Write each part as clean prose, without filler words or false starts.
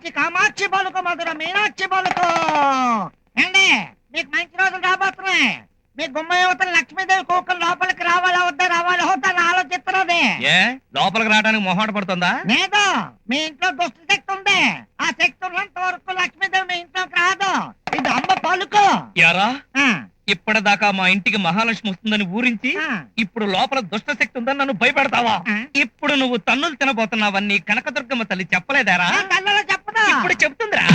కాంచి కామాక్షి పలుకు మధుర మీనాక్షి పలుకు. ఏండి మీకు మంచి రోజులు రాబోతున్నాయి. మీ గుమ్మ యువతలు లక్ష్మీదేవి కూకలు లోపలికి రావాలా వద్దా అని ఆలోచిస్తున్నది. ఏ లోపలికి రావడానికి మొహాట పడుతుందా? లేదు, మీ ఇంట్లో దుష్ట శక్తి ఉంది. ఆ శక్తి ఉన్నంత వరకు లక్ష్మీదేవి మీ ఇంట్లోకి రాదు. ఇది అమ్మ పలుకు. యారా ఆ, ఇప్పటిదాకా మా ఇంటికి మహాలక్ష్మి వస్తుందని ఊరించి ఆ. ఇప్పుడు లోపల దుష్ట శక్తి ఉందని నన్ను భయపెడతావా? ఆ. ఇప్పుడు నువ్వు తన్నులు తినబోతున్నావన్నీ కనకదుర్గమ్మ తల్లి చెప్పలేదారా? ఆ కళ్ళలో చెప్పదా? ఇప్పుడు చెప్తుందిరా.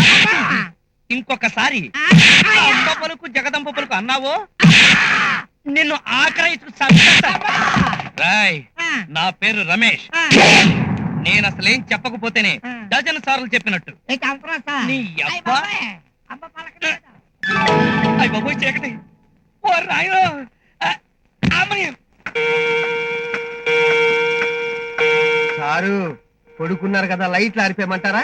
ఇంకొకసారి అమ్మ పలుకు జగదంబ పలుకు అన్నావో నిన్ను ఆఖరి రాయ్. నా పేరు రమేష్. నేను అసలేం చెప్పకపోతేనే డజన్ సార్లు చెప్పినట్టు. నీ అబ్బా అయ్య బాబోయ్ చీకటి. ఓ రాయో సారు పడుకున్నారు కదా, లైట్లు ఆరిపోయమంటారా?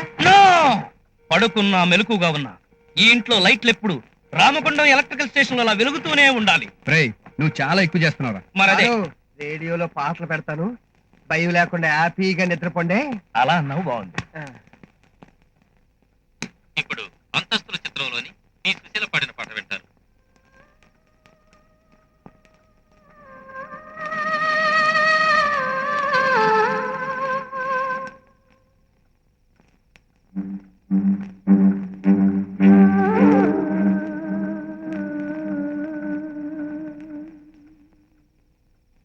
పడుకున్నా మెలకుగా ఉన్నా ఈ ఇంట్లో లైట్లు ఎప్పుడు రామగుండం ఎలక్ట్రికల్ స్టేషన్ లో అలా వెలుగుతూనే ఉండాలి. నువ్వు చాలా ఎక్కువ చేస్తున్నావురా. మరదే సారు, రేడియోలో పాటలు పెడతాను, భయం లేకుండా హ్యాపీగా నిద్రపోండి. అలా అన్నావు బాగుంది. ఆ. ఇప్పుడు అంతస్తుల చిత్రంలోని ఈ సుశీల పాడిన పాట వింటారు.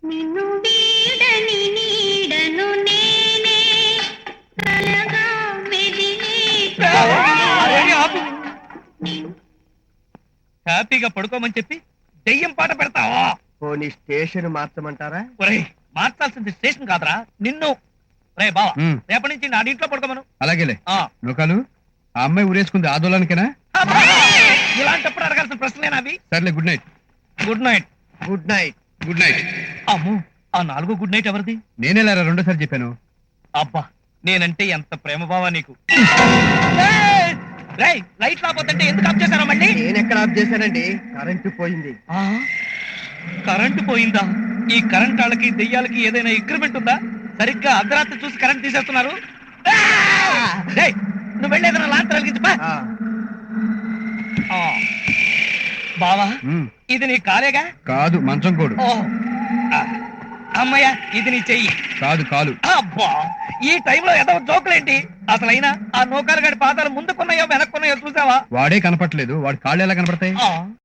నిన్ను వీడని నీడను నేనే కలగా మెదిలే హ్యాపీగా పడుకోమని చెప్పి దెయ్యం పాట పెడతావా? పోనీ స్టేషన్ మార్చమంటారా? ఒరేయ్ మార్చాల్సింది స్టేషన్ కాదురా నిన్ను. రే బావా ఉమ్. రేపటి నుంచి నా ఇంట్లో పడుకోమను. అలాగేలే. ఆ. నూకాలు ఆ అమ్మాయి ఊరేసుకుంది ఆందోళనకేనా? అబ్బా! ఇలాంటప్పుడు అడగాల్సిన ప్రశ్నలేనా అవి? సర్లే, good night. Good night. Good night. Good night. అమ్మో, ఆ 4 గుడ్ నైట్ ఎవరిది? నేనేలారా రెండోసారి చెప్పాను. అబ్బా నేనంటే ఎంత ప్రేమ బావా నీకు. ఏయ్! రేయ్ లైట్ రాపోతుంటే ఎందుకు ఆఫ్ చేశారా మళ్ళీ? నేనెక్కడ ఆఫ్ చేశానండి, కరెంటు పోయింది. ఆ, కరెంటు పోయిందా? ఈ కరెంట్ వాళ్ళకి దెయ్యాలకి ఏదైనా అగ్రిమెంట్ ఉందా? సరిగ్గా అర్ధరాత్రి చూసి కరెంట్ తీసేస్తున్నారు. రేయ్, నువ్వు వెళ్ళేదన్నా లాంతర్ వెలిగించు పా. ఆ, ఆ. బావా ఉమ్. ఇది నీ కాలేగా? కాదు, మంచం కోడు. ఓ అమ్మయ్య ఇది నీ చెయ్యి. కాదు, కాలు. అబ్బా ఈ టైంలో ఏదో జోకులేంటి? అసలైనా ఆ నూకాలు గడి పాదాలు ముందుకున్నాయో వెనక్కున్నాయో చూసావా? వాడే కనపట్లేదు, వాడి కాళ్ళు ఎలా కనపడతాయి? ఆ